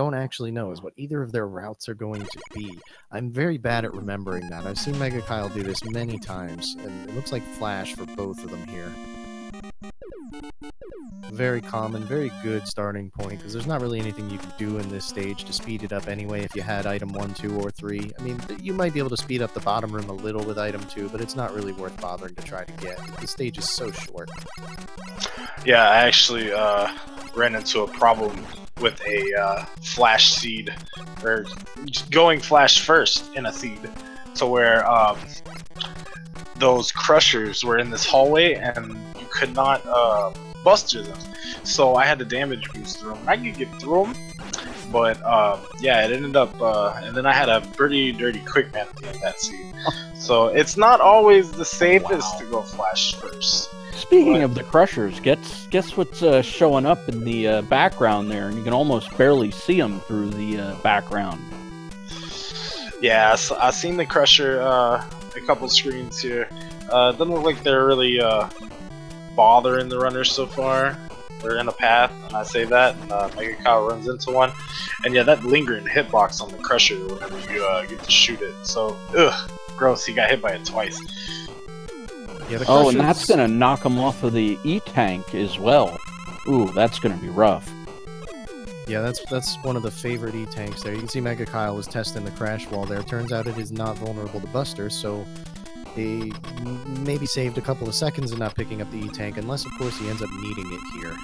don't actually know is what either of their routes are going to be. I'm very bad at remembering that. I've seen megakyle do this many times, and it looks like flash for both of them here. Very common, very good starting point, because there's not really anything you can do in this stage to speed it up anyway if you had item 1, 2, or 3. I mean, you might be able to speed up the bottom room a little with item 2, but it's not really worth bothering to try to get. The stage is so short. Yeah, I actually ran into a problem with a flash seed, or going flash first in a seed, to where those crushers were in this hallway and you could not bust through them. So I had to damage boost through them. I could get through them, but yeah, it ended up, and then I had a pretty dirty quick man at the end of that seed. So it's not always the safest to go flash first. Speaking of the crushers, guess what's showing up in the background there, and you can almost barely see them through the background. Yeah, I've seen the crusher a couple screens here. Doesn't look like they're really bothering the runners so far. They're in a path, and I say that, and megakyle runs into one. And yeah, that lingering hitbox on the crusher whenever you get to shoot it. So, ugh, gross, he got hit by it twice. Yeah, oh, and that's gonna knock him off of the E-tank as well. Ooh, that's gonna be rough. Yeah, that's one of the favorite E-tanks there. You can see megakyle was testing the crash wall there. Turns out it is not vulnerable to busters, so he maybe saved a couple of seconds in not picking up the E-tank, unless of course he ends up needing it here.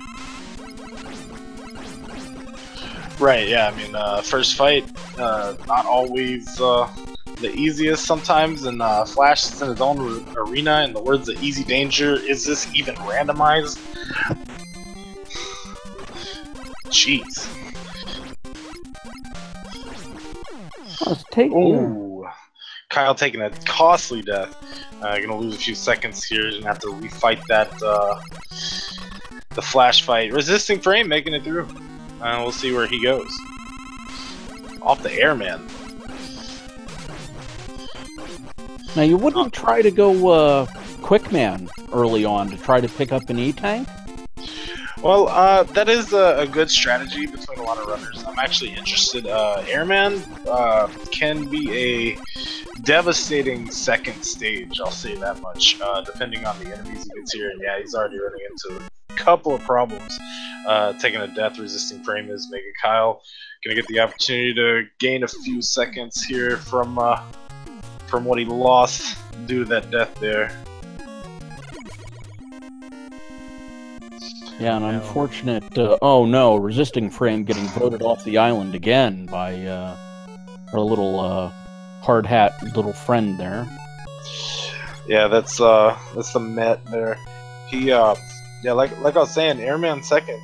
Right, yeah, I mean, first fight, not always the easiest sometimes, and Flash is in his own arena. In the words of Easy Danger, is this even randomized? Jeez. Ooh, Kyle taking a costly death. Gonna lose a few seconds here and have to refight that the Flash fight. Resisting frame making it through. We'll see where he goes. Off the airman. Now, you wouldn't try to go quick man early on to try to pick up an E-tank? Well, that is a good strategy between a lot of runners. I'm actually interested. Airman can be a devastating second stage, I'll say that much, depending on the enemies he gets here. And yeah, he's already running into a couple of problems. Taking a death, resisting frame is megakyle. Gonna get the opportunity to gain a few seconds here from what he lost due to that death there. Yeah, an unfortunate, oh no, resisting frame getting voted off the island again by our little hard hat little friend there. Yeah, that's the Met there. He yeah, like I was saying, Airman second.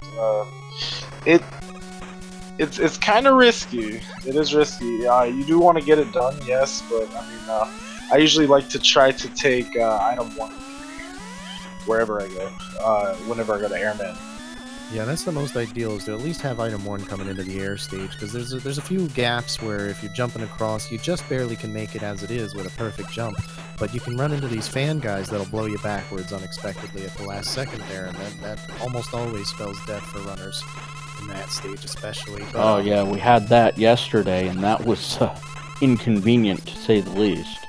It's kind of risky. It is risky. You do want to get it done, yes, but I mean, I usually like to try to take item 1 wherever I go, whenever I go to Airman. Yeah, that's the most ideal, is to at least have item 1 coming into the air stage, because there's a few gaps where if you're jumping across, you just barely can make it as it is with a perfect jump, but you can run into these fan guys that'll blow you backwards unexpectedly at the last second there, and that almost always spells death for runners in that stage especially. But, oh yeah, we had that yesterday, and that was inconvenient to say the least.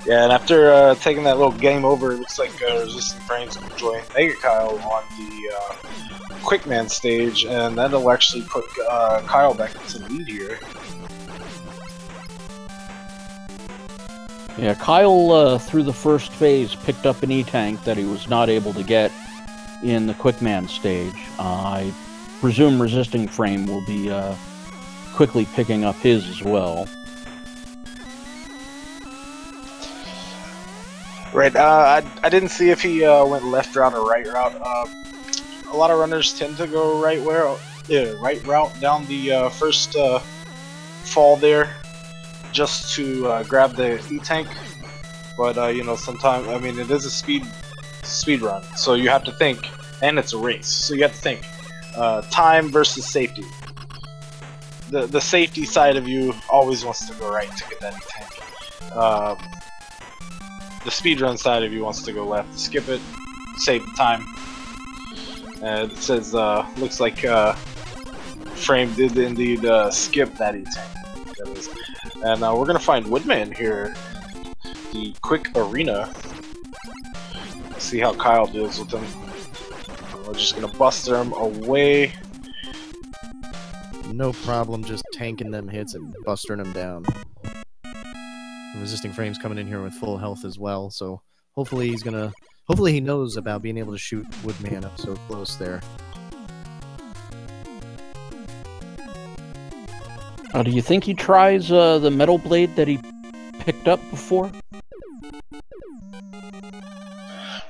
Yeah, and after taking that little game over, it looks like Resisting Frames can join megakyle on the Quick Man stage, and that'll actually put Kyle back into the lead here. Yeah, Kyle, through the first phase, picked up an E-tank that he was not able to get in the Quick Man stage. I presume Resisting Frame will be quickly picking up his as well. Right, I didn't see if he went left route or right route. A lot of runners tend to go right route down the first fall there, just to grab the E-tank. But you know, sometimes, I mean, it is a speed run, so you have to think, and it's a race, so you have to think time versus safety. The safety side of you always wants to go right to get that E-tank. The speedrun side of you wants to go left to skip it, save the time. It says, looks like Frame did indeed skip that E-Tank. That is. And we're gonna find Woodman here in the quick arena. See how Kyle deals with him. We're just gonna buster him away. No problem, just tanking them hits and bustering them down. Resisting Frame's coming in here with full health as well, so hopefully he knows about being able to shoot Woodman up so close there. Do you think he tries the metal blade that he picked up before?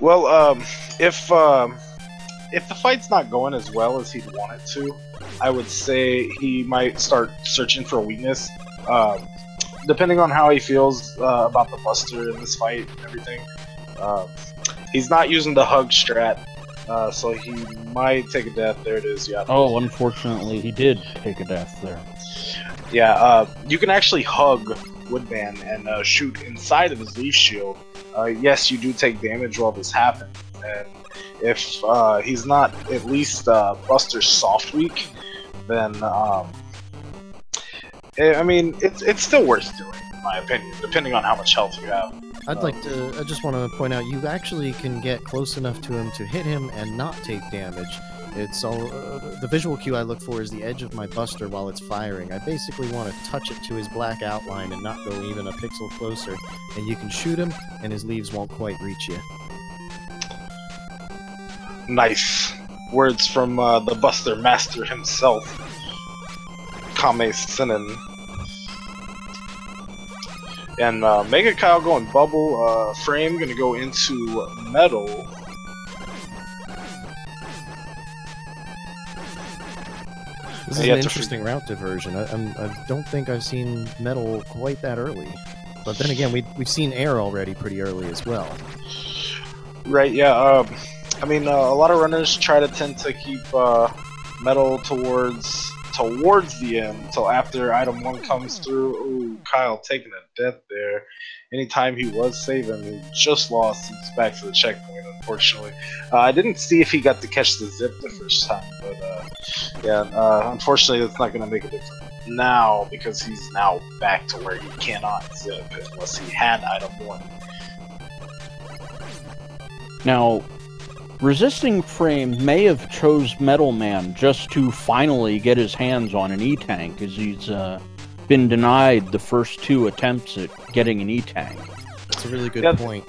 Well, if the fight's not going as well as he'd want it to, I would say he might start searching for a weakness. Depending on how he feels about the Buster in this fight and everything. He's not using the hug strat, so he might take a death. There it is, yeah. Oh, unfortunately, he did take a death there. Yeah, you can actually hug Woodman and shoot inside of his leaf shield. Yes, you do take damage while this happens, and if he's not at least Buster soft weak, then I mean it's still worth doing, in my opinion, depending on how much health you have. I just want to point out, you actually can get close enough to him to hit him and not take damage. It's all the visual cue I look for is the edge of my Buster while it's firing. I basically want to touch it to his black outline and not go even a pixel closer, and you can shoot him and his leaves won't quite reach you. Nice words from the Buster Master himself, Kame Sinen. And megakyle going bubble, Frame gonna go into metal. This is an interesting route diversion. I don't think I've seen metal quite that early. But then again, we've seen air already pretty early as well. Right, yeah. I mean, a lot of runners tend to keep metal towards the end, until after item 1 comes through. Ooh, Kyle taking a death there. Anytime he was saving, he just lost. He's back to the checkpoint, unfortunately. I didn't see if he got to catch the zip the first time, but yeah, unfortunately that's not going to make a difference now, because he's now back to where he cannot zip unless he had item 1. Now, Resisting Frame may have chose Metal Man just to finally get his hands on an E-Tank, as he's been denied the first 2 attempts at getting an E-Tank. That's a really good point.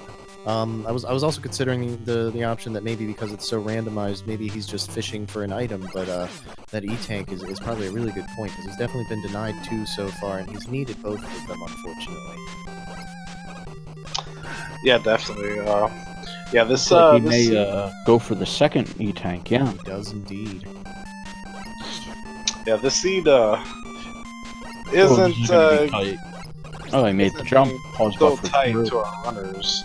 I was also considering the option that maybe because it's so randomized, maybe he's just fishing for an item, but that E-Tank is probably a really good point, because he's definitely been denied 2 so far, and he's needed both of them, unfortunately. Yeah, definitely. Yeah, this like he may go for the second E-Tank, yeah. He does indeed. Yeah, this seed isn't oh, I made the jump. Pause so buffer tight through. to our runners.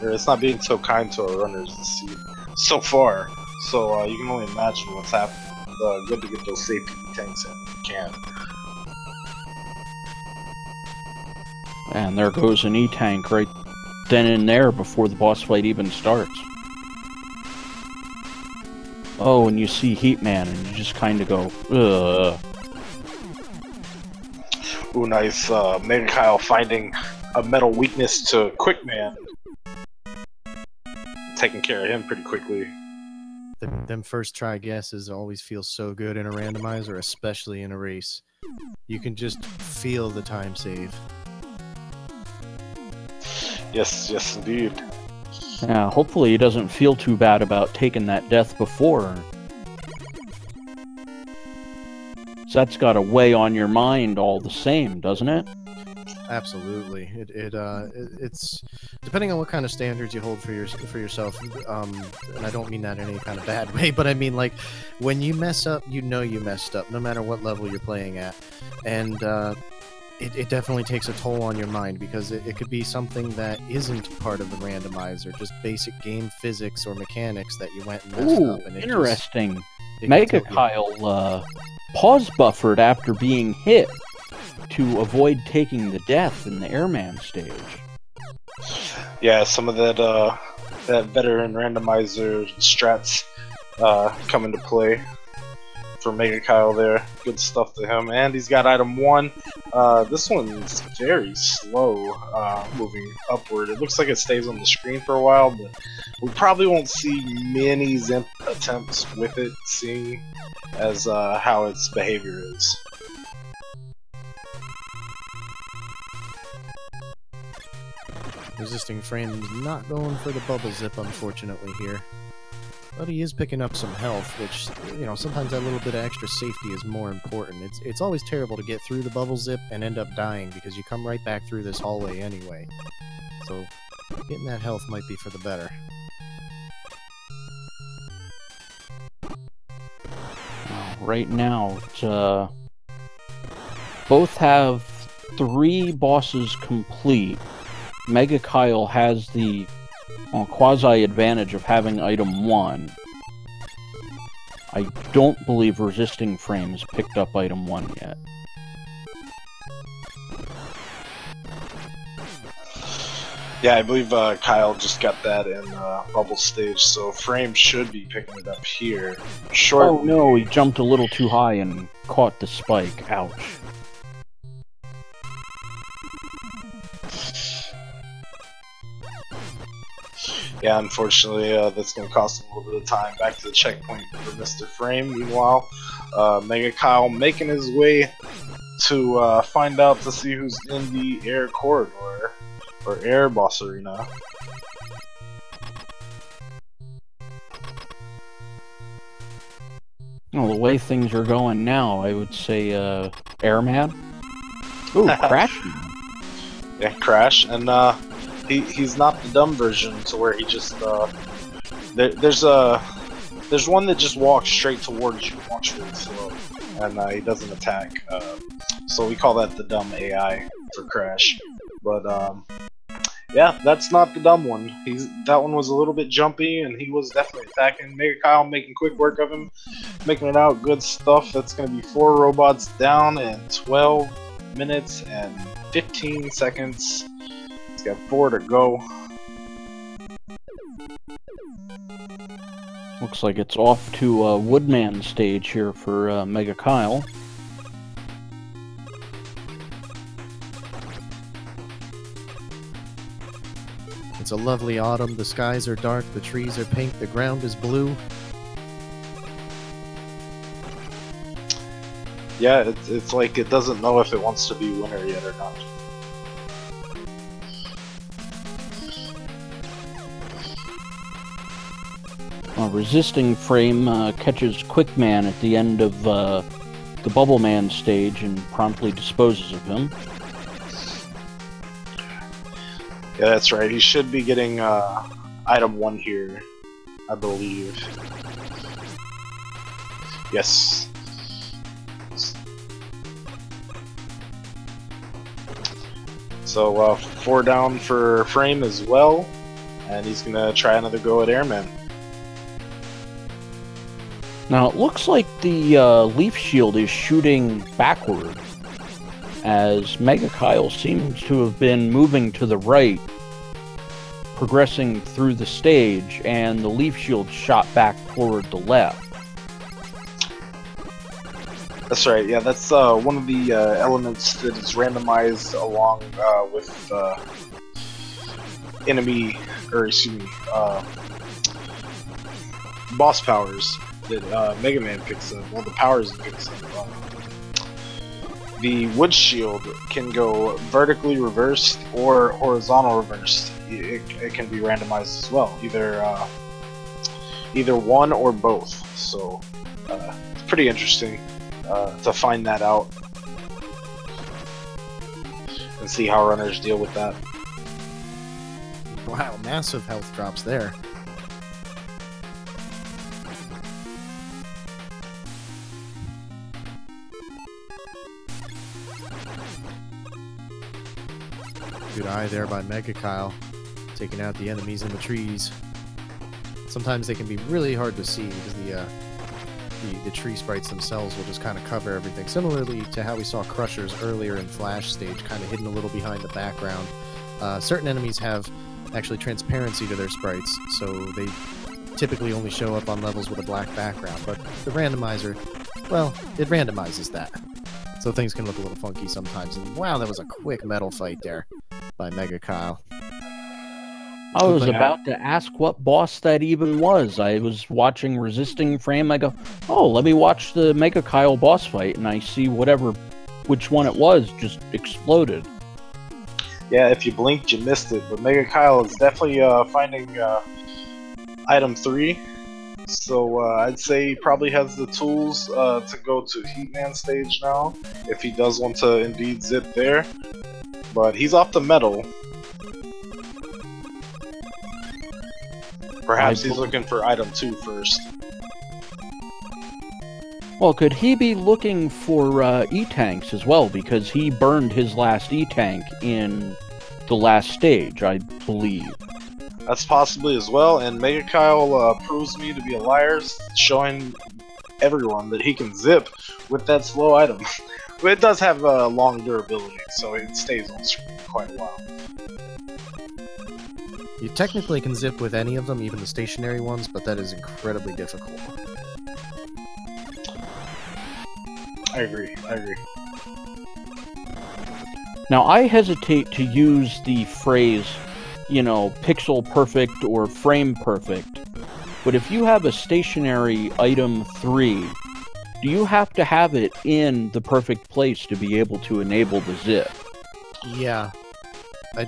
Or it's not being so kind to our runners this seed so far. So you can only imagine what's happening. Good to get those safety tanks in if you can. And there goes an E-Tank right then and there before the boss fight even starts. Oh, and you see Heatman, and you just kind of go, ugh. Ooh, nice. megakyle finding a metal weakness to Quickman. Taking care of him pretty quickly. Them first try guesses always feel so good in a randomizer, especially in a race. You can just feel the time save. Yes, yes indeed. Yeah, hopefully he doesn't feel too bad about taking that death before. So that's got to weigh on your mind all the same, doesn't it? Absolutely. It's depending on what kind of standards you hold for yourself. And I don't mean that in any kind of bad way, but I mean, like, when you mess up, you know you messed up, no matter what level you're playing at, and it definitely takes a toll on your mind, because it could be something that isn't part of the randomizer, just basic game physics or mechanics that you went and messed up. And interesting. megakyle pause buffered after being hit to avoid taking the death in the airman stage. Yeah, some of that veteran randomizer strats come into play. for megakyle there. Good stuff to him. And he's got item 1. This one's very slow moving upward. It looks like it stays on the screen for a while, but we probably won't see many Zimp attempts with it, seeing as how its behavior is. Resisting Frame is not going for the bubble zip, unfortunately, here. But he is picking up some health, which, you know, sometimes that little bit of extra safety is more important. It's always terrible to get through the bubble zip and end up dying, because you come right back through this hallway anyway. So, getting that health might be for the better. Right now, both have 3 bosses complete. Megakyle has the quasi-advantage of having item 1. I don't believe Resisting Frame has picked up item 1 yet. Yeah, I believe Kyle just got that in bubble stage, so Frame should be picking it up here. Oh no, he jumped a little too high and caught the spike. Ouch. Yeah, unfortunately, that's going to cost him a little bit of time. Back to the checkpoint for Mr. Frame. Meanwhile, megakyle making his way to find out to see who's in the air corridor, or air boss arena. Well, the way things are going now, I would say Airman. Ooh, Crash. Yeah, Crash, and he's not the dumb version, to where he just there's one that just walks straight towards you, walks really slow, and he doesn't attack. So we call that the dumb AI for Crash. But yeah, that's not the dumb one. That one was a little bit jumpy, and he was definitely attacking. megakyle making quick work of him, making it out. Good stuff. That's going to be 4 robots down in 12 minutes and 15 seconds. He's got 4 to go. Looks like it's off to Woodman stage here for megakyle. It's a lovely autumn. The skies are dark, the trees are pink, the ground is blue. Yeah, it's like it doesn't know if it wants to be winter yet or not. Resisting Frame catches Quickman at the end of the Bubble Man stage and promptly disposes of him. Yeah, that's right. He should be getting item 1 here, I believe. Yes. So 4 down for Frame as well, and he's gonna try another go at Airman. Now it looks like the leaf shield is shooting backward, as megakyle seems to have been moving to the right, progressing through the stage, and the leaf shield shot back toward the left. That's right, yeah, that's one of the elements that is randomized along with enemy, or excuse me, boss powers that Mega Man picks up, well, the powers he picks up. The wood shield can go vertically reversed or horizontal reversed. It can be randomized as well, either one or both. So it's pretty interesting to find that out and see how runners deal with that. Wow, massive health drops there. Good eye there by megakyle, taking out the enemies in the trees. Sometimes they can be really hard to see because the tree sprites themselves will just kind of cover everything. Similarly to how we saw Crushers earlier in Flash stage, kind of hidden a little behind the background. Certain enemies have actually transparency to their sprites, so they typically only show up on levels with a black background, but the randomizer Well, it randomizes that. So things can look a little funky sometimes. And wow, that was a quick metal fight there by megakyle. I was about to ask what boss that even was. I was watching Resisting Frame. I go, oh, let me watch the megakyle boss fight, and I see which one it was just exploded. Yeah, if you blinked, you missed it. But megakyle is definitely finding item 3. So I'd say he probably has the tools to go to Heatman stage now, if he does want to indeed zip there. But he's off the metal. Perhaps he's looking for item 2 first. Well, could he be looking for E-tanks as well? Because he burned his last E-tank in the last stage, I believe. That's possibly as well, and megakyle proves me to be a liar, showing everyone that he can zip with that slow item. But it does have long durability, so it stays on screen quite a while. You technically can zip with any of them, even the stationary ones, but that is incredibly difficult. I agree. Now, I hesitate to use the phrase, you know, pixel perfect or frame perfect, but if you have a stationary item 3, do you have to have it in the perfect place to be able to enable the zip? Yeah.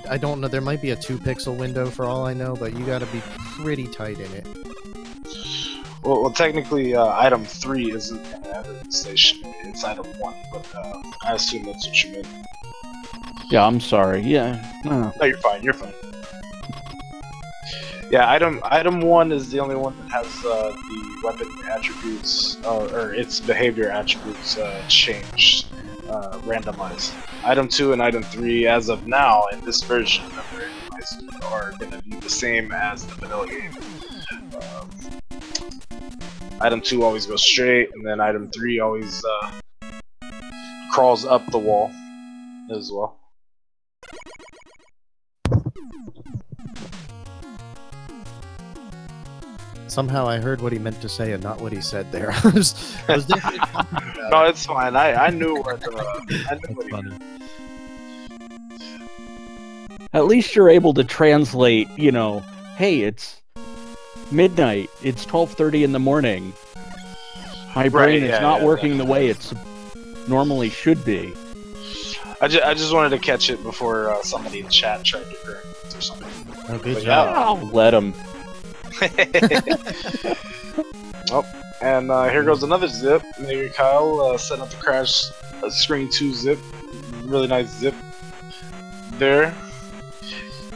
I don't know, there might be a 2-pixel window for all I know, but you gotta be pretty tight in it. Well technically, item 3 isn't in stationary, it's item 1, but I assume that's what you meant. Yeah, I'm sorry, yeah. No, you're fine. Yeah, item 1 is the only one that has the weapon attributes, or its behavior attributes changed, randomized. Item 2 and item 3, as of now, in this version of the randomizer, are going to be the same as the vanilla game. Item 2 always goes straight, and then item 3 always crawls up the wall as well. Somehow I heard what he meant to say and not what he said there. I was definitely talking about No, it. it's fine. I knew what he Funny. meant. At least you're able to translate, you know, hey, it's midnight, it's 12:30 in the morning. My brain is not working the way it's normally should be. I just wanted to catch it before somebody in chat tried to correct it or something. Oh, good But job. I'll let him. Oh, and here goes another zip. megakyle set up the crash screen 2 zip. Really nice zip there.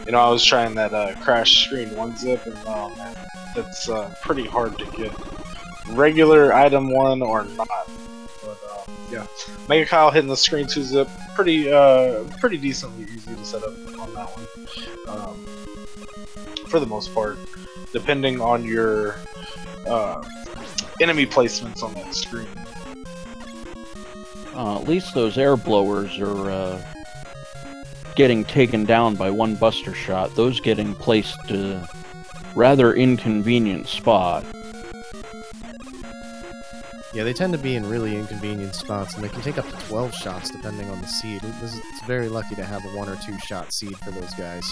You know, I was trying that crash screen 1 zip, and oh man, that's pretty hard to get. Regular item 1 or not. But yeah, megakyle hitting the screen 2 zip, pretty decently easy to set up on that one. For the most part, depending on your enemy placements on that screen. At least those air blowers are getting taken down by one buster shot. Those getting placed to rather inconvenient spot. Yeah, they tend to be in really inconvenient spots, and they can take up to 12 shots depending on the seed. It's very lucky to have a 1 or 2 shot seed for those guys.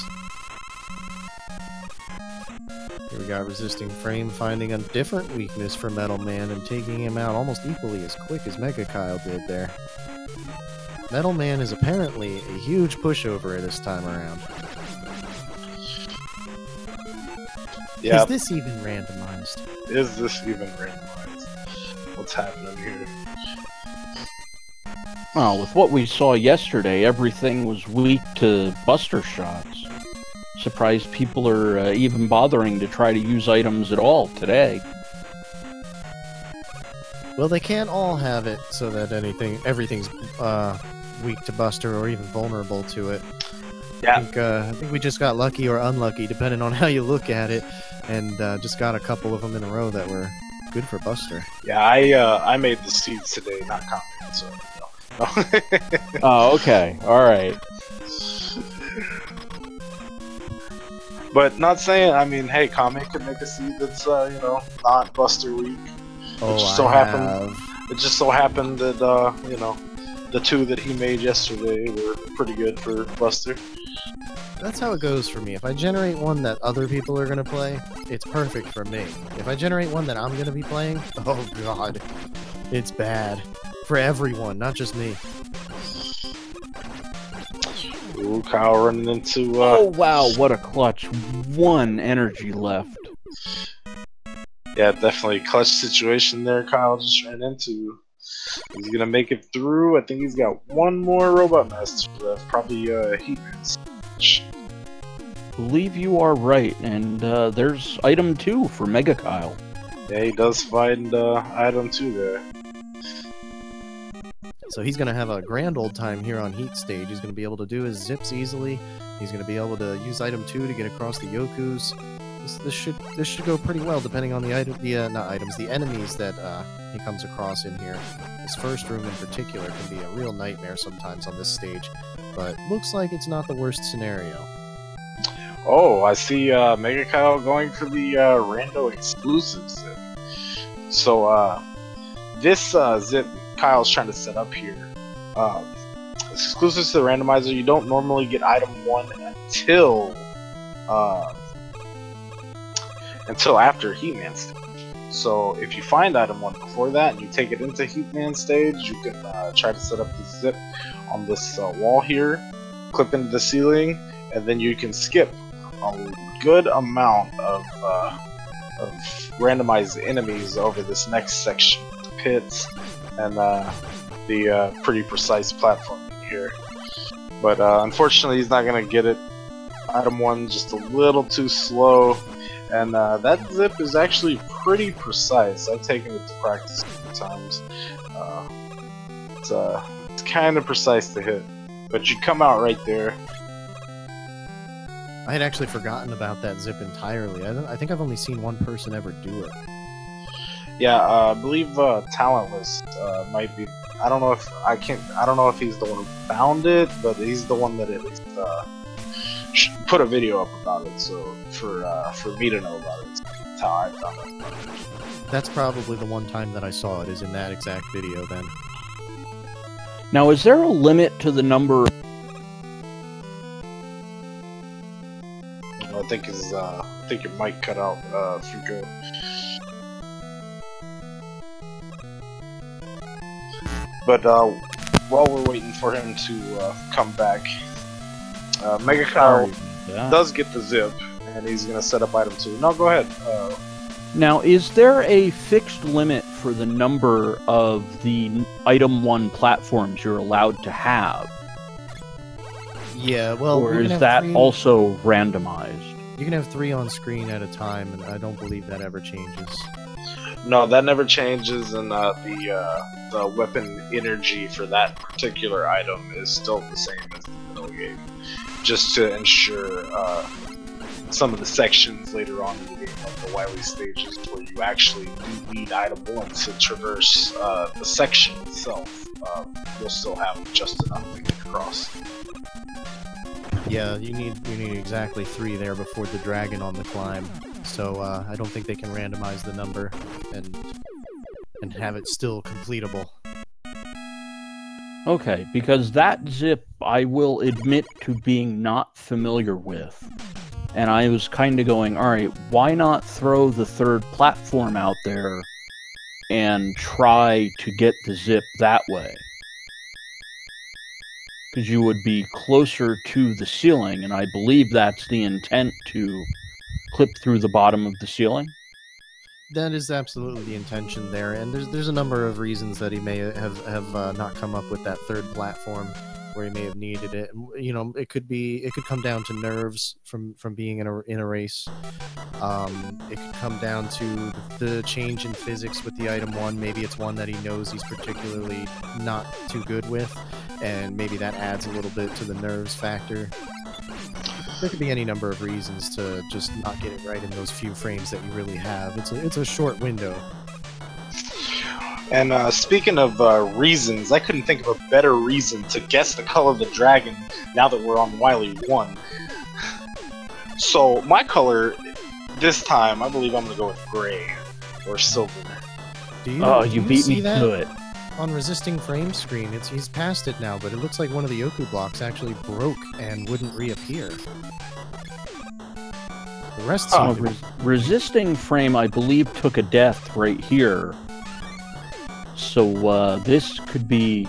Here we got Resisting Frame finding a different weakness for Metal Man and taking him out almost equally as quick as megakyle did there. Metal Man is apparently a huge pushover this time around. Yeah. Is this even randomized? Is this even randomized? What's happening here? Well, with what we saw yesterday, everything was weak to buster shots. Surprised people are even bothering to try to use items at all today. Well, they can't all have it so that everything's weak to buster or even vulnerable to it. Yeah. I think we just got lucky or unlucky, depending on how you look at it, and just got a couple of them in a row that were good for buster. Yeah, I made the seeds today, not commenting, so no. Oh, okay. Alright. But not saying, I mean, hey, Kame could make a seed that's, you know, not buster weak. Oh, Which so I happen. have. It just so happened that you know, the two that he made yesterday were pretty good for Buster. That's how it goes for me. If I generate one that other people are going to play, it's perfect for me. If I generate one that I'm going to be playing, oh god, it's bad. For everyone, not just me. Ooh, Kyle running into... Oh wow, what a clutch. 1 energy left. Yeah, definitely clutch situation there Kyle just ran into. He's gonna make it through. I think he's got one more Robot Master left. Probably Heatman's. Believe you are right, and there's item 2 for megakyle. Yeah, he does find item 2 there. So he's going to have a grand old time here on Heat Stage. He's going to be able to do his zips easily. He's going to be able to use item 2 to get across the Yokus. This should go pretty well, depending on the the enemies that he comes across in here. This first room in particular can be a real nightmare sometimes on this stage, but looks like it's not the worst scenario. Oh, I see megakyle going for the rando exclusive zip. So this zip Kyle's trying to set up here. It's exclusive to the randomizer. You don't normally get item 1 until after Heatman stage. So if you find item 1 before that and you take it into Heatman stage, you can try to set up the zip on this wall here, clip into the ceiling, and then you can skip a good amount of randomized enemies over this next section, the pits, and the pretty precise platforming here. But unfortunately, he's not gonna get it. Item 1 just a little too slow, and that zip is actually pretty precise. I've taken it to practice a few times. It's kind of precise to hit, but you come out right there. I had actually forgotten about that zip entirely. I think I've only seen one person ever do it. Yeah, I believe Talentless might be. I don't know if he's the one who found it, but he's the one that at least put a video up about it. So for me to know about it, that's how I found it. That's probably the one time that I saw it, is in that exact video then. Now, is there a limit to the number? I think your mic cut out, Fruko. But while we're waiting for him to come back, megakyle does get the zip, and he's gonna set up item 2. No, go ahead. Now, is there a fixed limit for the number of the item 1 platforms you're allowed to have? Yeah, well, or is that also randomized? You can have 3 on screen at a time, and I don't believe that ever changes. No, that never changes, and the weapon energy for that particular item is still the same as the middle game, just to ensure some of the sections later on in the game, like the Wily stages, where you actually do need item 1 to traverse the section itself. You'll still have just enough to get across. Yeah, you need exactly 3 there before the dragon on the climb. So I don't think they can randomize the number and have it still completable. Okay, because that zip I will admit to being not familiar with. And I was kind of going, alright, why not throw the 3rd platform out there and try to get the zip that way? Because you would be closer to the ceiling, and I believe that's the intent, to clip through the bottom of the ceiling. That is absolutely the intention there, and there's a number of reasons that he may have not come up with that 3rd platform where he may have needed it. You know, it could come down to nerves from being in a race. It could come down to the change in physics with the item 1. Maybe it's one that he knows he's particularly not too good with, and maybe that adds a little bit to the nerves factor. There could be any number of reasons to just not get it right in those few frames that you really have. It's a short window. And speaking of reasons, I couldn't think of a better reason to guess the color of the dragon now that we're on Wily 1. So my color this time, I believe I'm going to go with gray or silver. Do you, Oh, do you beat see me that? to it. On resisting frame screen, he's past it now, but it looks like one of the Yoku blocks actually broke and wouldn't reappear. The rest seem to be... Resisting frame, I believe, took a death right here. So this could be,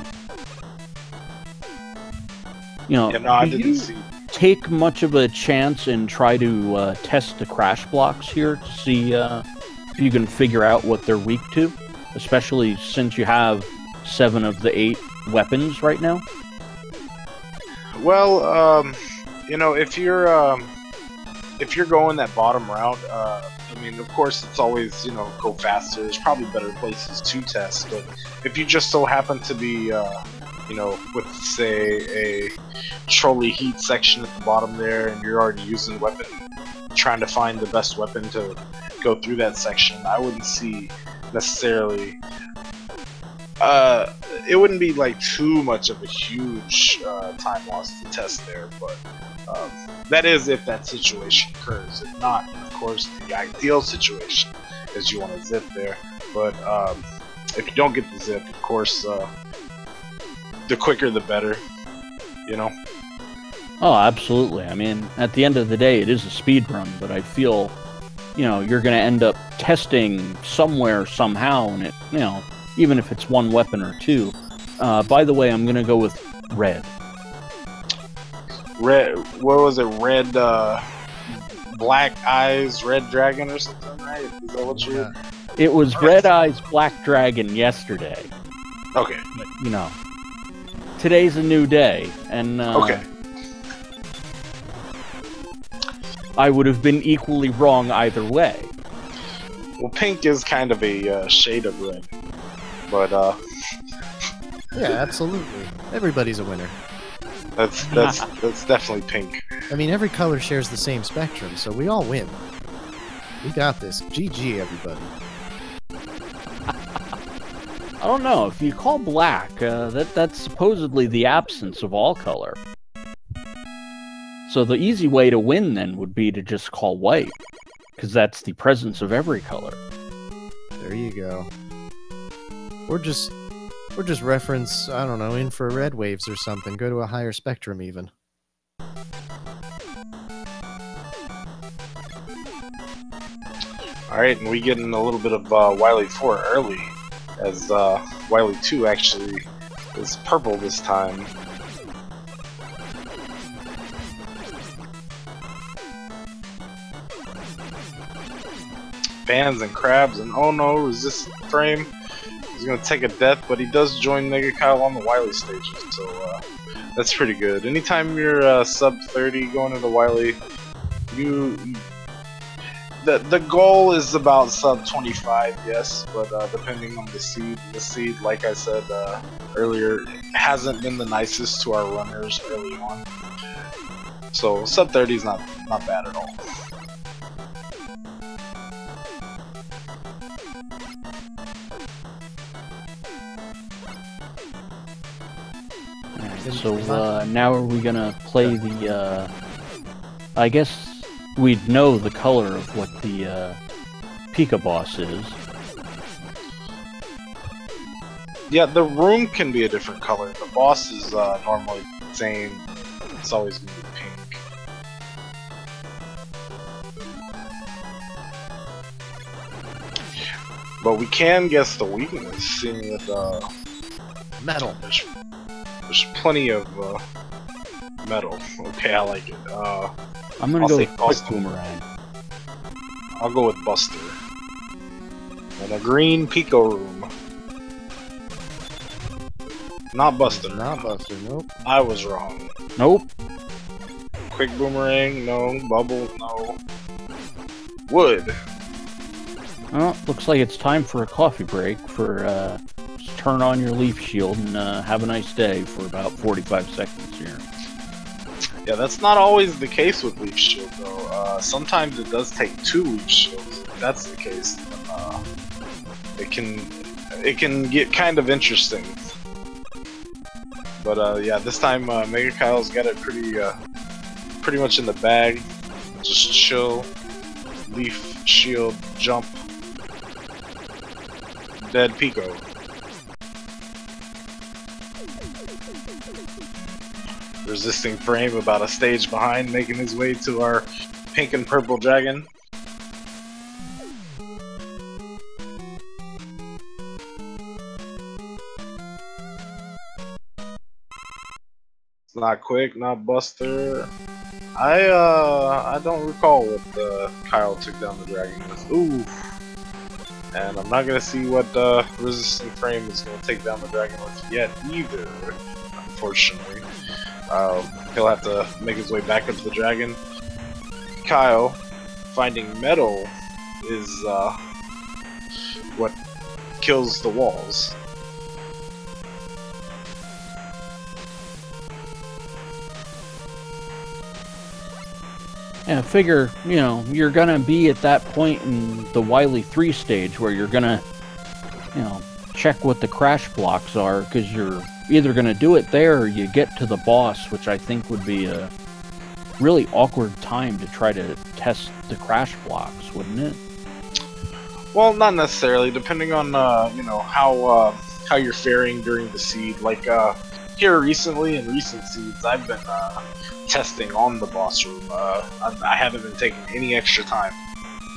you know, Yeah, no, I didn't see. take much of a chance and try to test the crash blocks here to see if you can figure out what they're weak to, especially since you have 7 of the 8 weapons right now? Well, you know, if you're going that bottom route, I mean, of course, it's always, you know, go faster. There's probably better places to test, but if you just so happen to be, you know, with, say, a trolley heat section at the bottom there, and you're already using weapon, trying to find the best weapon to go through that section, I wouldn't see necessarily... it wouldn't be like too much of a huge time loss to test there, but that is if that situation occurs. If not, of course, the ideal situation is you want to zip there. But if you don't get the zip, of course, the quicker the better, you know? Oh, absolutely. I mean, at the end of the day, it is a speed run, but I feel, you know, you're going to end up testing somewhere, somehow, and it, you know, even if it's one weapon or two. By the way, I'm going to go with red. Red, what was it? Red, black eyes, red dragon or something, right? Is that what you... It was Red Eyes Black Dragon yesterday. Okay. But, you know, today's a new day, and okay. I would have been equally wrong either way. Well, pink is kind of a shade of red, but Yeah, absolutely. Everybody's a winner. that's definitely pink. I mean, every color shares the same spectrum, so we all win. We got this. GG, everybody. I don't know, if you call black, that's supposedly the absence of all color. So the easy way to win then would be to just call white, because that's the presence of every color. There you go. Or just reference, I don't know, infrared waves or something. Go to a higher spectrum even. Alright, and we getting a little bit of Wily 4 early, as Wily 2 actually is purple this time. Fans and crabs, and oh no, resistant frame. He's gonna take a death, but he does join megakyle on the Wily stages, so that's pretty good. Anytime you're sub 30 going into Wily, the goal is about sub 25, yes, but depending on the seed, like I said earlier, hasn't been the nicest to our runners early on. So sub 30 is not bad at all. So now are we gonna play the, I guess we'd know the color of what the Pika boss is. Yeah, the room can be a different color. The boss is normally the same. It's always gonna be pink. But we can guess the weakness, seeing that Metal. There's plenty of metal. Okay, I like it. I'm gonna I'll go say with Quick Buster. Boomerang. I'll go with Buster. And a green Pico room. Not Buster. Not Buster, nope. I was wrong. Nope. Quick Boomerang, no. Bubble, no. Wood. Well, looks like it's time for a coffee break for, just turn on your leaf shield and have a nice day for about 45 seconds here. Yeah, that's not always the case with Leaf Shield, though. Sometimes it does take 2 Leaf Shields. If that's the case, then, it can get kind of interesting. But yeah, this time megakyle's got it pretty much in the bag. Just chill, Leaf Shield, jump, dead Pico. Resisting frame about a stage behind, making his way to our pink and purple dragon. It's not quick, not Buster. I don't recall what Kyle took down the dragon with. Ooh. And I'm not gonna see what resisting frame is gonna take down the dragon with yet either, unfortunately. He'll have to make his way back up to the dragon. Kyle, finding metal is what kills the walls. Yeah, figure, you know, you're gonna be at that point in the Wily 3 stage where you're gonna, you know, check what the crash blocks are, because you're either gonna do it there or you get to the boss, which I think would be a really awkward time to try to test the crash blocks, wouldn't it? Well, not necessarily, depending on you know, how you're faring during the seed. Like here recently in recent seeds, I've been testing on the boss room. I haven't been taking any extra time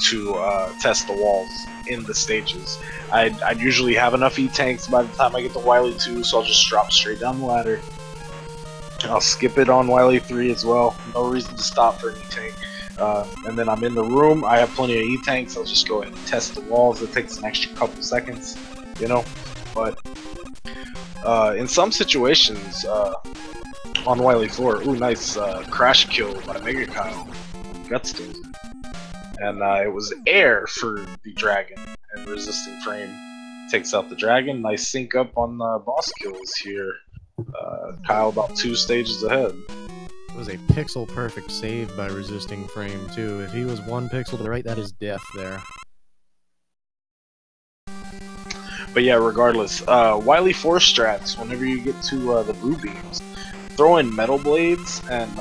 to test the walls in the stages. I'd usually have enough E-tanks by the time I get to Wily 2, so I'll just drop straight down the ladder. I'll skip it on Wily 3 as well. No reason to stop for an E-tank. And then I'm in the room, I have plenty of E-tanks, I'll just go ahead and test the walls. It takes an extra couple seconds, you know? But in some situations, on Wily 4, ooh, nice crash kill by megakyle. Guts kills him. And it was air for the dragon, and resisting frame takes out the dragon. Nice sync up on the boss kills here. Kyle about 2 stages ahead. It was a pixel perfect save by resisting frame too. If he was 1 pixel to the right, that is death there. But yeah, regardless, Wily 4 strats, whenever you get to the blue beams, throw in metal blades and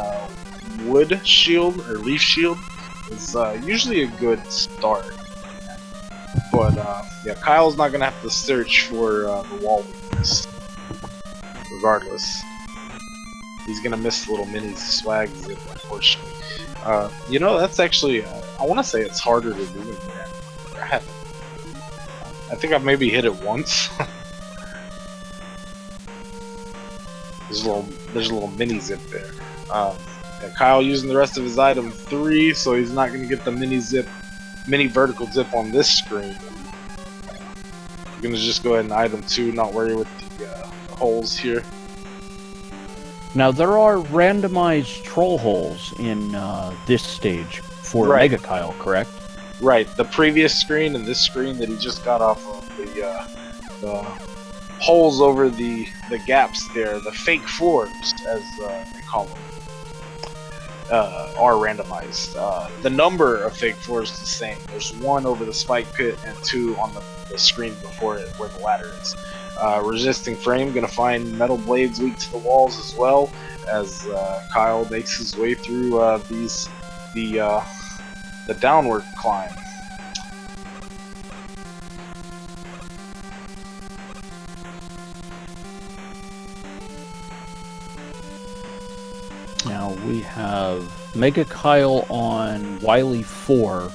wood shield or leaf shield is usually a good start. But yeah, Kyle's not gonna have to search for the wall weakness. Regardless, he's gonna miss little minis swag zip, unfortunately. You know, that's actually I want to say it's harder to do than that. I haven't. I think I've maybe hit it once. There's a little mini zip there. And Kyle using the rest of his item 3, so he's not going to get the mini vertical zip on this screen. I'm going to just go ahead and item 2, not worry with the holes here. Now there are randomized troll holes in this stage for Right. megakyle, correct? Right, the previous screen and this screen that he just got off of, the holes over the gaps there, the fake floors, as they call them, are randomized. The number of fake floors is the same. There's 1 over the spike pit and 2 on the screen before it, where the ladder is. Resisting frame gonna find metal blades weak to the walls as well, as Kyle makes his way through the downward climb. Now we have megakyle on Wily 4,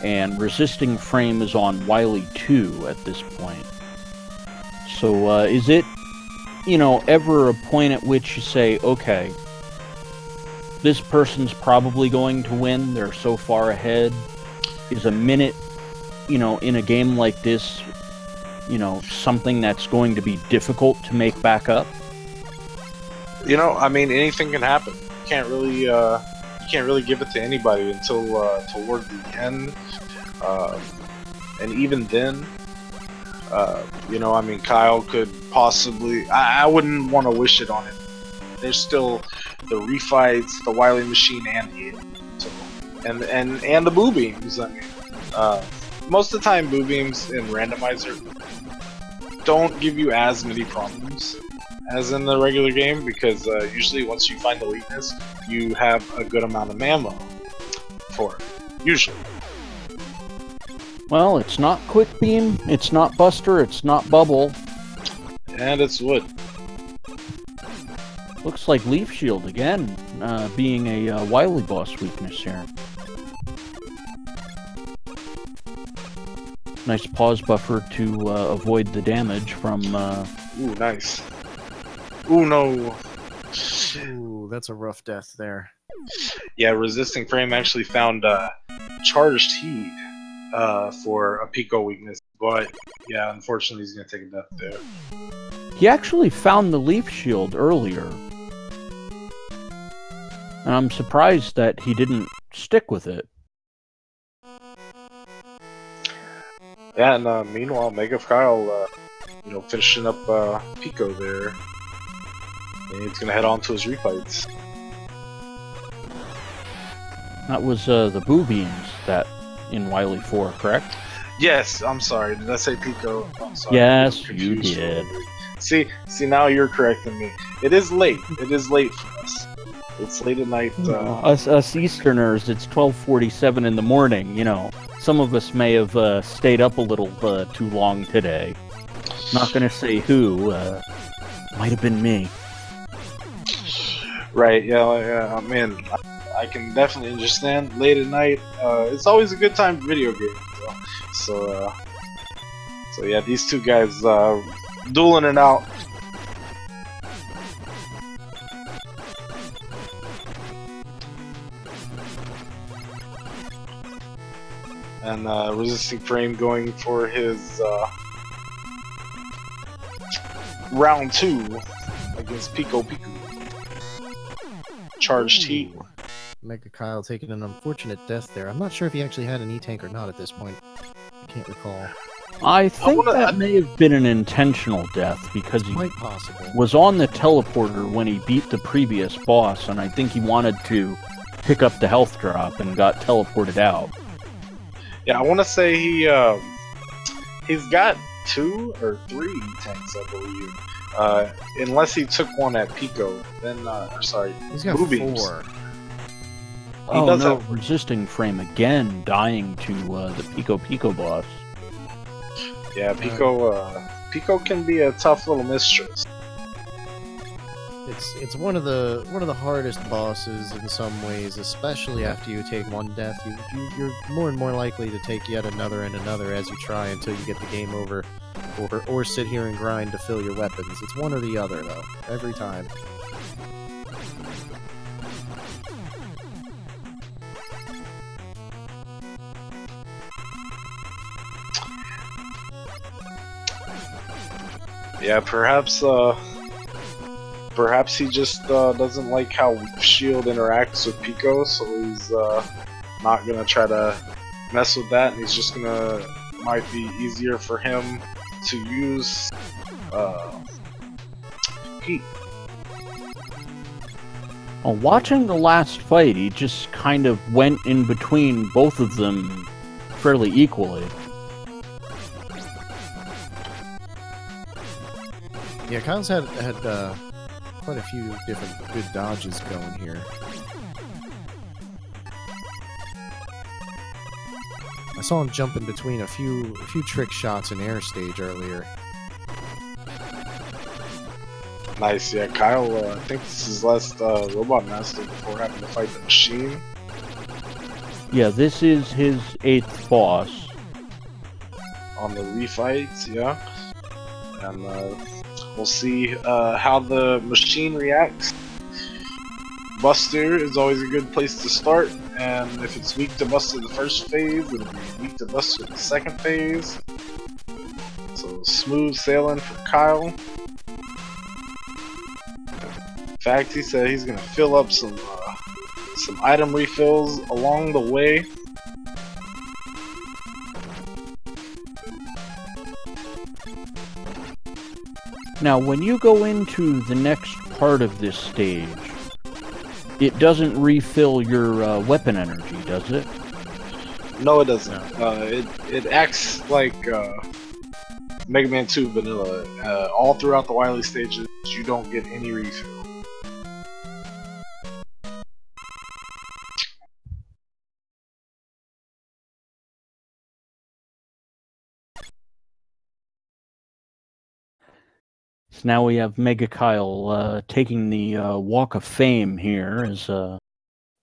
and resisting frame is on Wily 2 at this point. So is it, you know, ever a point at which you say, okay, this person's probably going to win, they're so far ahead? Is a minute, you know, in a game like this, you know, something that's going to be difficult to make back up? You know, I mean, anything can happen. You can't really give it to anybody until toward the end, and even then, you know, I mean, Kyle could possibly. I wouldn't want to wish it on him. There's still the refights, the Wily machine, and the so, and the boo beams. I mean, most of the time, boo beams in randomizer don't give you as many problems as in the regular game, because usually once you find the weakness, you have a good amount of ammo for it. Usually. Well, it's not Quick Beam, it's not Buster, it's not Bubble. And it's wood. Looks like Leaf Shield again, being a Wily boss weakness here. Nice pause buffer to avoid the damage from... Ooh, nice. Ooh, no. Ooh, that's a rough death there. Yeah, Resisting Frame actually found charged heat for a Pico weakness, but yeah, unfortunately he's gonna take a death there. He actually found the Leaf Shield earlier. And I'm surprised that he didn't stick with it. Yeah, and meanwhile, megakyle, you know, finishing up Pico there. And he's gonna head on to his refights. That was the Boo Beams that in Wily 4, correct? Yes, I'm sorry. Did I say Pico? I'm sorry. Yes, I'm you confused. did. See, now you're correcting me. It is late. It is late for us. It's late at night. Us Easterners, it's 12:47 in the morning. You know, some of us may have stayed up a little too long today. Not gonna say who. Might have been me. Right? Yeah. Man, I can definitely understand. Late at night, it's always a good time for video games. So yeah, these two guys dueling it out. And Resisting Frame going for his round 2 against Pico. Charged heat. megakyle taking an unfortunate death there. I'm not sure if he actually had an E-tank or not at this point. I can't recall. I think that may have been an intentional death because he Quite possible. was on the teleporter when he beat the previous boss, and I think he wanted to pick up the health drop and got teleported out. Yeah, I want to say he's got 2 or 3 tanks, I believe. Unless he took one at Pico, then sorry, He's got Boo Beams. 4. Oh does no, have- Resisting Frame again, dying to the Pico boss. Yeah, Pico can be a tough little mistress. It's one of the hardest bosses in some ways, especially after you take one death. You're more and more likely to take yet another and another as you try until you get the game over, or sit here and grind to fill your weapons. It's one or the other though, every time. Yeah, perhaps he just doesn't like how Shield interacts with Pico, so he's not gonna try to mess with that, and he's just gonna might be easier for him to use heat. Well, watching the last fight, he just kind of went in between both of them fairly equally. Yeah, Kyle's had quite a few different good dodges going here. I saw him jump in between a few trick shots in air stage earlier. Nice, yeah. Kyle, I think this is his last Robot Master before having to fight the machine. Yeah, this is his 8th boss. On the refights, yeah. And we'll see how the machine reacts. Buster is always a good place to start, and if it's weak to Buster the first phase, it'll be weak to Buster the second phase. So smooth sailing for Kyle. In fact, he said he's gonna fill up some item refills along the way. Now, when you go into the next part of this stage, it doesn't refill your weapon energy, does it? No, it doesn't. It acts like Mega Man 2 vanilla. All throughout the Wily stages, you don't get any refill. So now we have megakyle taking the Walk of Fame here, is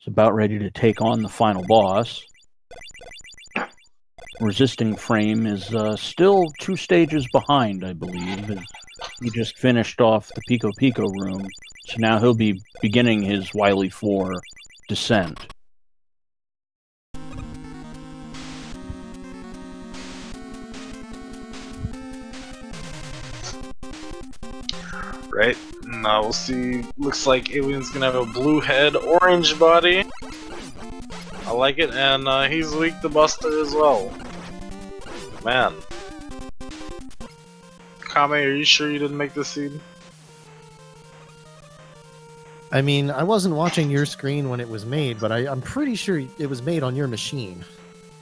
about ready to take on the final boss. Resisting Frame is still 2 stages behind, I believe. He just finished off the Pico Pico room, so now he'll be beginning his Wily 4 descent. Right, now we'll see. Looks like Alien's gonna have a blue head, orange body. I like it, and he's weak to Buster as well. Man. Kame, are you sure you didn't make this seed? I mean, I wasn't watching your screen when it was made, but I'm pretty sure it was made on your machine.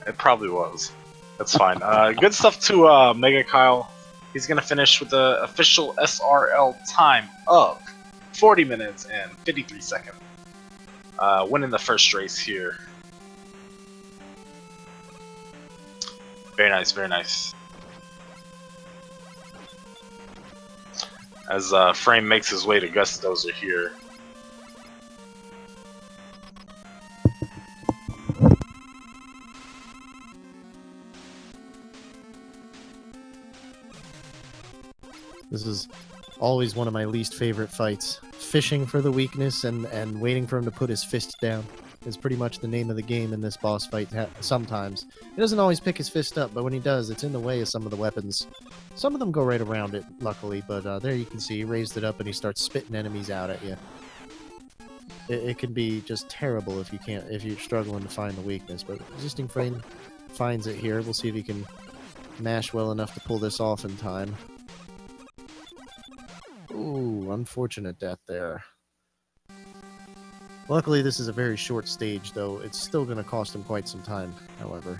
It probably was. That's fine. Good stuff to megakyle. He's gonna finish with the official SRL time of 40 minutes and 53 seconds. Winning the first race here. Very nice, very nice. As Frame makes his way to Gustozer here. This is always one of my least favorite fights. Fishing for the weakness and waiting for him to put his fist down is pretty much the name of the game in this boss fight sometimes. He doesn't always pick his fist up, but when he does, it's in the way of some of the weapons. Some of them go right around it, luckily, but there you can see he raised it up and he starts spitting enemies out at you. It can be just terrible if you're struggling to find the weakness, but Resisting Frame finds it here. We'll see if he can mash well enough to pull this off in time. Ooh, unfortunate death there. Luckily, this is a very short stage, though. It's still going to cost him quite some time, however.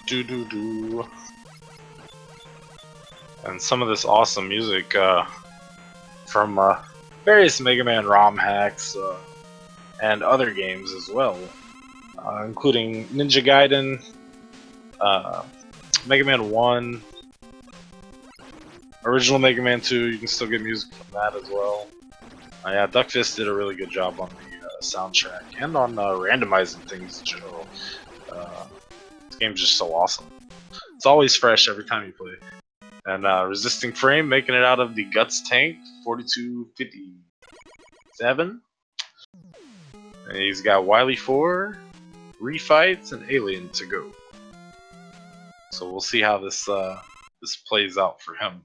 Do-do-do. And some of this awesome music from various Mega Man ROM hacks and other games as well, including Ninja Gaiden, Mega Man 1, original Mega Man 2. You can still get music from that as well. Yeah, Duckfist did a really good job on the soundtrack and on randomizing things in general. This game's just so awesome. It's always fresh every time you play. And Resisting Frame making it out of the Guts tank, 4257. And he's got Wily 4, Refights, and Alien to go. So we'll see how this this plays out for him.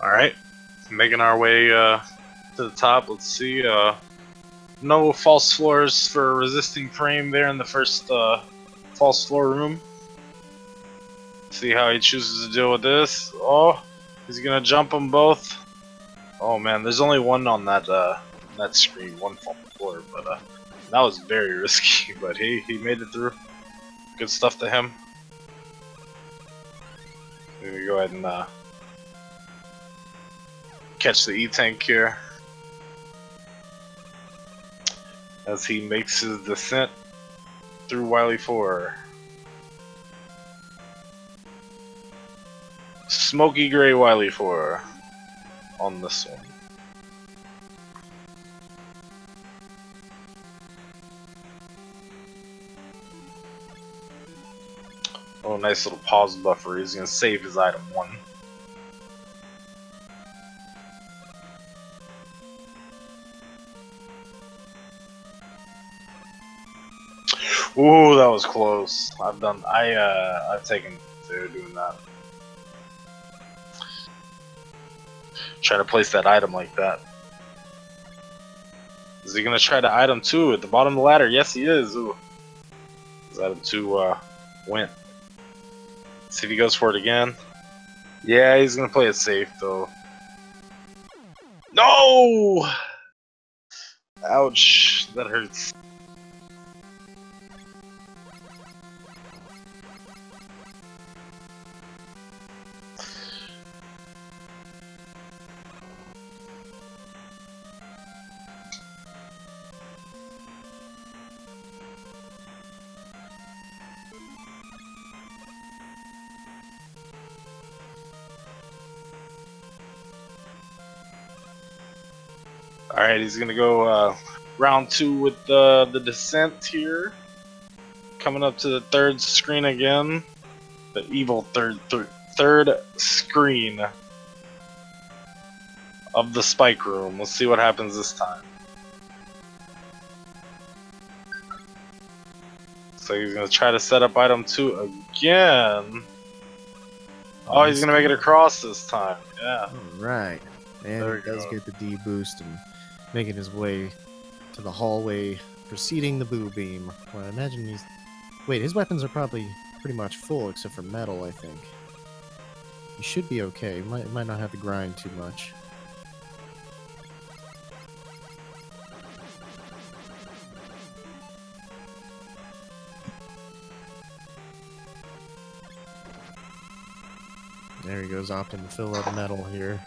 Alright, making our way to the top. Let's see. No false floors for Resisting Frame there in the first false floor room. See how he chooses to deal with this. Oh, he's gonna jump them both. Oh man, there's only one on that that screen, one false floor, but that was very risky. But he made it through. Good stuff to him. Let me go ahead and catch the E-Tank here as he makes his descent through Wily 4. Smoky Gray Wily 4 on this one. Oh, nice little pause buffer. He's gonna save his item 1. Ooh, that was close. I've taken to doing that. Try to place that item like that. Is he gonna try to item 2 at the bottom of the ladder? Yes, he is. Ooh. Item 2 went. See if he goes for it again. Yeah, he's gonna play it safe though. No! Ouch, that hurts. Alright, he's gonna go round 2 with the descent here. Coming up to the 3rd screen again. The evil third screen of the spike room. Let's see what happens this time. So he's gonna try to set up item 2 again. Oh, he's gonna make it across this time. Yeah. Alright. And he does get the D boost and making his way to the hallway, preceding the boo beam. Well, I imagine he's... Wait, his weapons are probably pretty much full except for metal, I think. He should be okay. Might not have to grind too much. There he goes, opting to fill up metal here.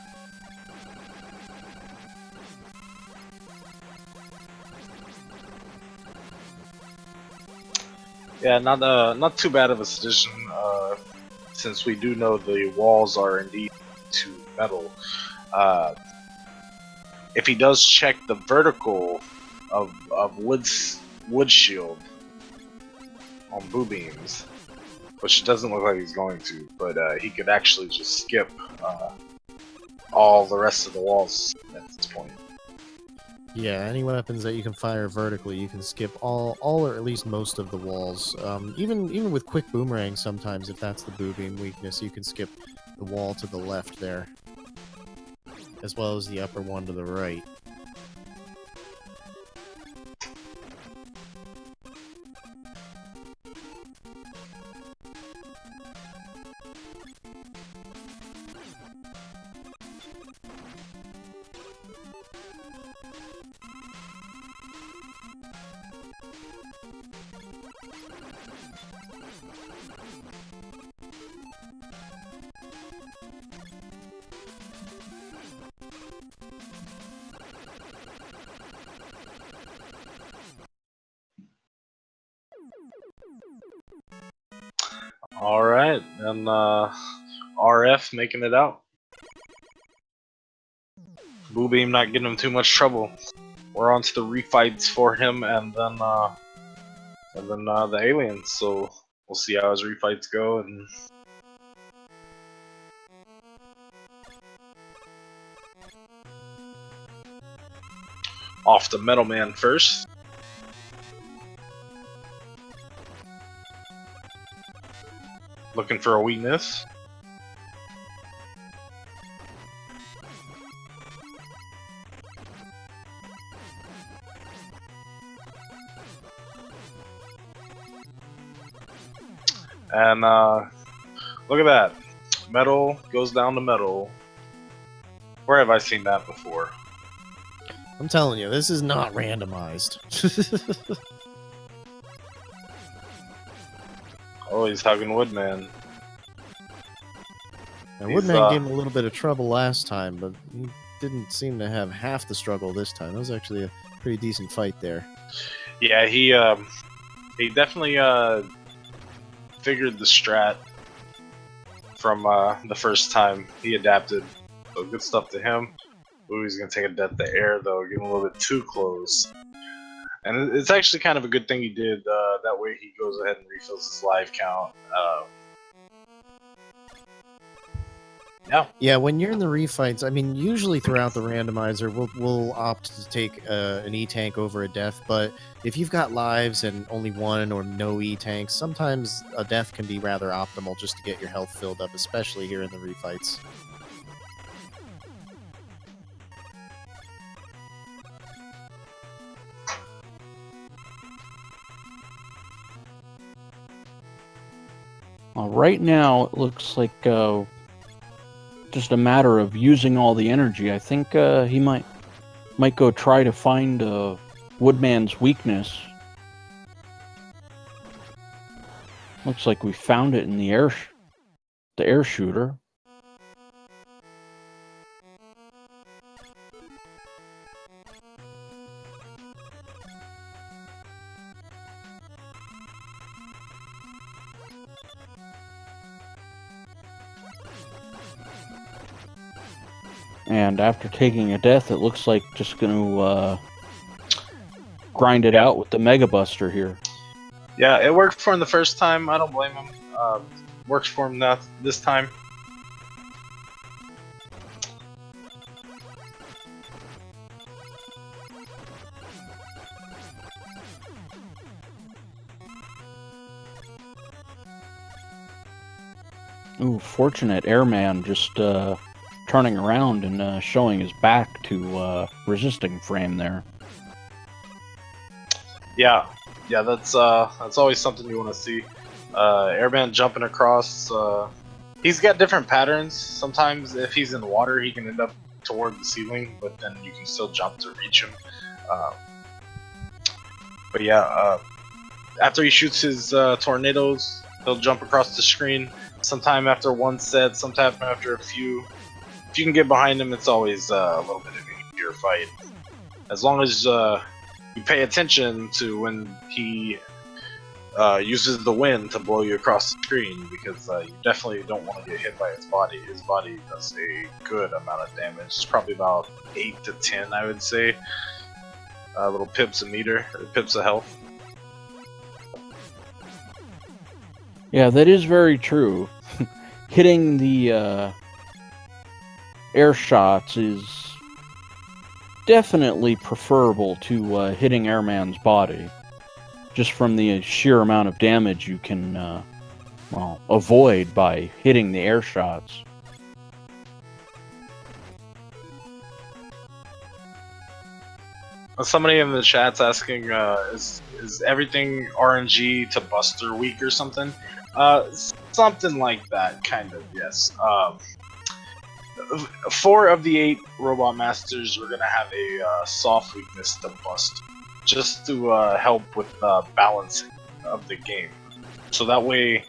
Yeah, not too bad of a suggestion, since we do know the walls are indeed to metal. If he does check the vertical of wood shield on boo beams, which doesn't look like he's going to, but he could actually just skip all the rest of the walls at this point. Yeah, any weapons that you can fire vertically, you can skip all or at least most of the walls. Even with quick boomerang, sometimes if that's the boo beam weakness, you can skip the wall to the left there, as well as the upper one to the right. Alright, and RF making it out. Boo Beam not getting him too much trouble. We're on to the refights for him, and then the aliens. So we'll see how his refights go. And off the Metal Man first. Looking for a weakness. And look at that. Metal goes down to metal. Where have I seen that before? I'm telling you, this is not randomized. Oh, he's hugging Woodman. And Woodman gave him a little bit of trouble last time, but he didn't seem to have half the struggle this time. That was actually a pretty decent fight there. Yeah, he definitely figured the strat from the first time he adapted. So good stuff to him. Ooh, he's gonna take a death to air though, getting a little bit too close. And it's actually kind of a good thing he did. That way he goes ahead and refills his life count. Yeah, when you're in the refights, I mean, usually throughout the randomizer, we'll opt to take an E-tank over a death, but if you've got lives and only one or no E-tanks, sometimes a death can be rather optimal just to get your health filled up, especially here in the refights. Right now, it looks like just a matter of using all the energy. I think he might go try to find Woodman's weakness. Looks like we found it in the air shooter. And after taking a death, it looks like just going to grind it out with the Mega Buster here. Yeah, it worked for him the first time. I don't blame him. Works for him this time. Ooh, fortunate Airman just turning around and showing his back to resisting frame there. Yeah, that's always something you want to see. Airman jumping across. He's got different patterns. Sometimes if he's in water, he can end up toward the ceiling, but then you can still jump to reach him. But yeah, after he shoots his tornadoes, he'll jump across the screen. Sometime after one set, sometime after a few. If you can get behind him, it's always a little bit of an easier fight. As long as you pay attention to when he uses the wind to blow you across the screen, because you definitely don't want to get hit by his body. His body does a good amount of damage. It's probably about 8 to 10, I would say. Little pips a meter, or pips of health. Yeah, that is very true. Hitting the air shots is definitely preferable to hitting Airman's body, just from the sheer amount of damage you can well, avoid by hitting the air shots. Somebody in the chat's asking, is everything RNG to Buster weak or something? Something like that, kind of, yes. 4 of the 8 Robot Masters are going to have a soft weakness to Bust, just to help with balancing of the game. So that way,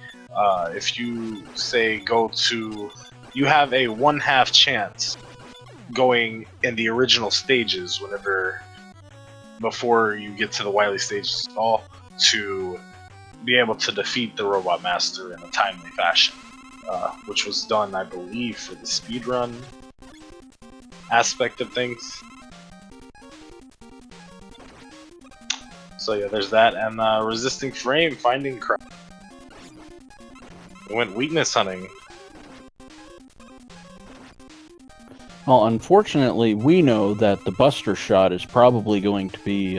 if you, say, you have a 1/2 chance going in the original stages before you get to the Wily stages at all, to be able to defeat the Robot Master in a timely fashion, which was done, I believe, for the speedrun aspect of things. So yeah, there's that, and resisting frame, finding crap. We went weakness hunting. Well, unfortunately, we know that the Buster shot is probably going to be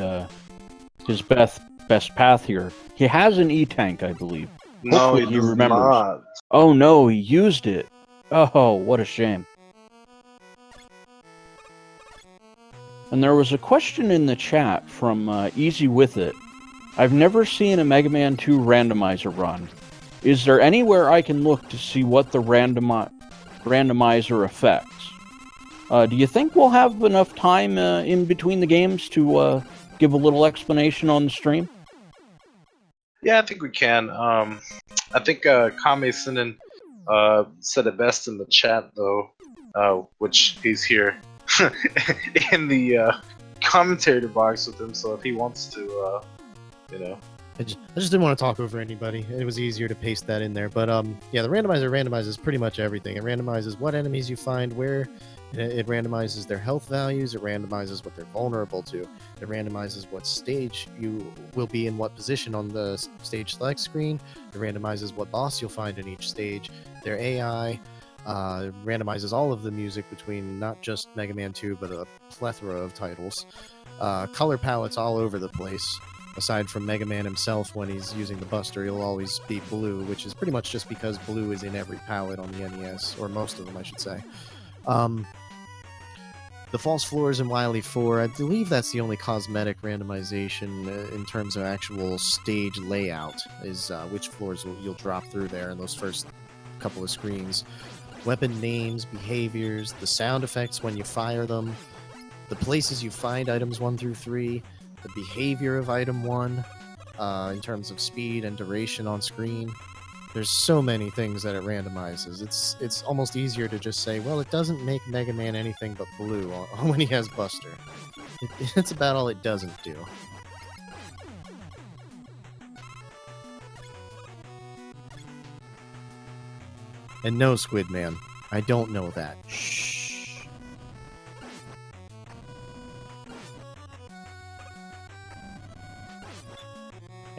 his best path here. He has an E-tank, I believe. No, Hopefully he remembers. not. Oh no, he used it. Oh, what a shame. And there was a question in the chat from Easy With It. I've never seen a Mega Man 2 randomizer run. Is there anywhere I can look to see what the randomizer affects? Do you think we'll have enough time in between the games to give a little explanation on the stream? Yeah, I think we can. I think Kame Sinen said it best in the chat, though, which he's here in the commentary box with him, so if he wants to, you know. I just didn't want to talk over anybody. It was easier to paste that in there. But yeah, the randomizer randomizes pretty much everything. It randomizes what enemies you find where. It randomizes their health values. It randomizes what they're vulnerable to. It randomizes what stage you will be in what position on the stage select screen. It randomizes what boss you'll find in each stage, their AI, randomizes all of the music between not just Mega Man 2, but a plethora of titles. Color palettes all over the place. Aside from Mega Man himself, when he's using the Buster, he'll always be blue, which is pretty much just because blue is in every palette on the NES, or most of them, I should say. The false floors in Wily 4, I believe that's the only cosmetic randomization in terms of actual stage layout, is which floors you'll drop through there in those first couple of screens. Weapon names, behaviors, the sound effects when you fire them, the places you find items 1 through 3, the behavior of item 1 in terms of speed and duration on screen. There's so many things that it randomizes. It's almost easier to just say, well, it doesn't make Mega Man anything but blue when he has Buster. It's about all it doesn't do. And no, Squid Man, I don't know that. Shh.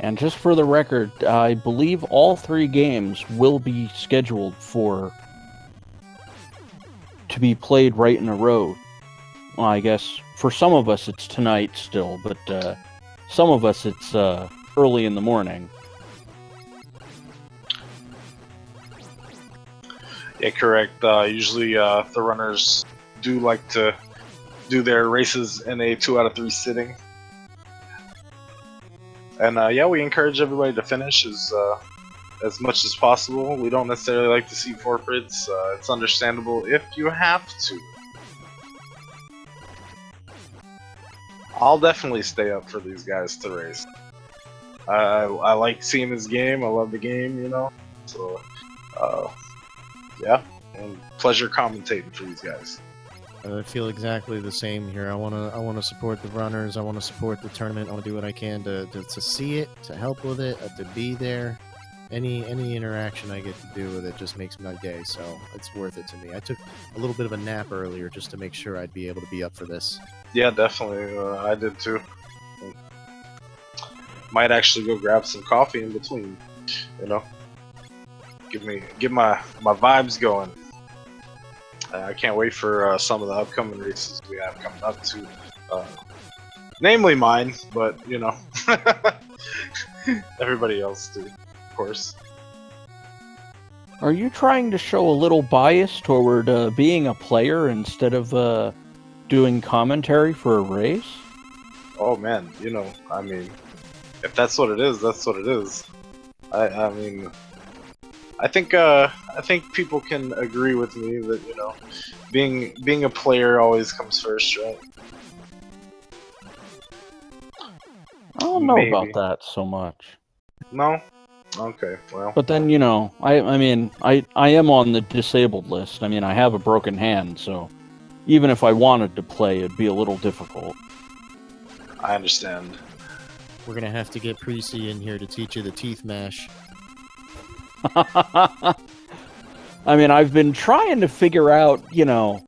And just for the record, I believe all 3 games will be scheduled to be played right in a row. Well, I guess for some of us it's tonight still, but some of us it's early in the morning. Yeah, correct. Usually the runners do like to do their races in a 2 out of 3 sitting. And yeah, we encourage everybody to finish as much as possible. We don't necessarily like to see forfeits. It's understandable if you have to. I'll definitely stay up for these guys to race. I like seeing this game. I love the game, you know. So, yeah, and pleasure commentating for these guys. I feel exactly the same here. I wanna support the runners. I want to support the tournament. I want to do what I can to see it, to help with it, to be there. Any interaction I get to do with it just makes my day. So it's worth it to me. I took a little bit of a nap earlier just to make sure I'd be able to be up for this. Yeah, definitely. I did too. Might actually go grab some coffee in between. You know, get my vibes going. I can't wait for some of the upcoming races we have coming up too. Namely mine, but you know, everybody else too, of course. Are you trying to show a little bias toward being a player instead of doing commentary for a race? Oh man, you know, I mean, if that's what it is, that's what it is. I mean, I think people can agree with me that, you know, being a player always comes first, right? I don't know about that so much. No? Okay, well. But then, you know, I mean, I am on the disabled list. I mean, I have a broken hand, so even if I wanted to play, it'd be a little difficult. I understand. We're gonna have to get Precy in here to teach you the teeth mash. I mean, I've been trying to figure out, you know,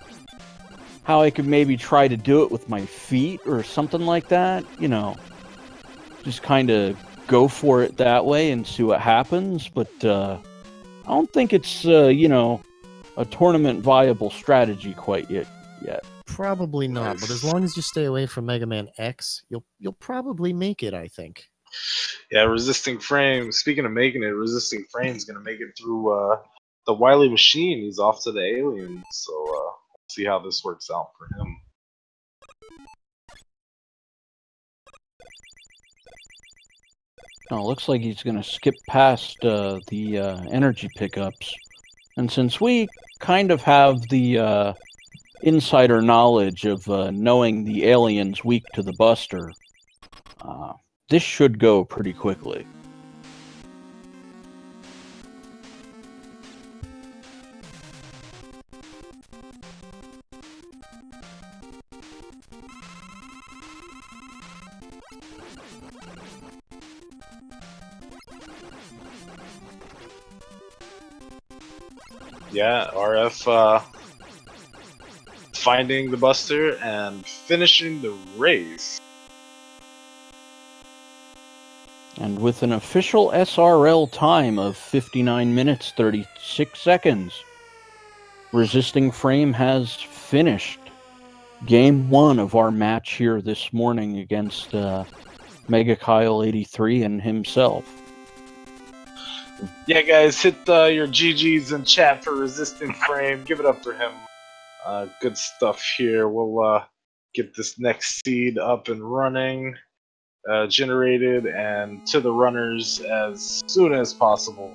how I could maybe try to do it with my feet or something like that, you know. Just kind of go for it that way and see what happens, but I don't think it's, you know, a tournament viable strategy quite yet. Probably not, but as long as you stay away from Mega Man X, you'll probably make it, I think. Yeah, Resisting Frame. Speaking of making it, Resisting Frame's gonna make it through the Wily Machine. He's off to the Alien, so see how this works out for him. Oh, looks like he's gonna skip past the energy pickups, and since we kind of have the insider knowledge of knowing the alien's weak to the Buster, this should go pretty quickly. Yeah, RF finding the Buster and finishing the race. And with an official SRL time of 59 minutes 36 seconds, Resisting Frame has finished game 1 of our match here this morning against megakyle83 and himself. Yeah, guys, hit your GGs in chat for Resisting Frame. Give it up for him. Good stuff here. We'll get this next seed up and running, generated, and to the runners as soon as possible.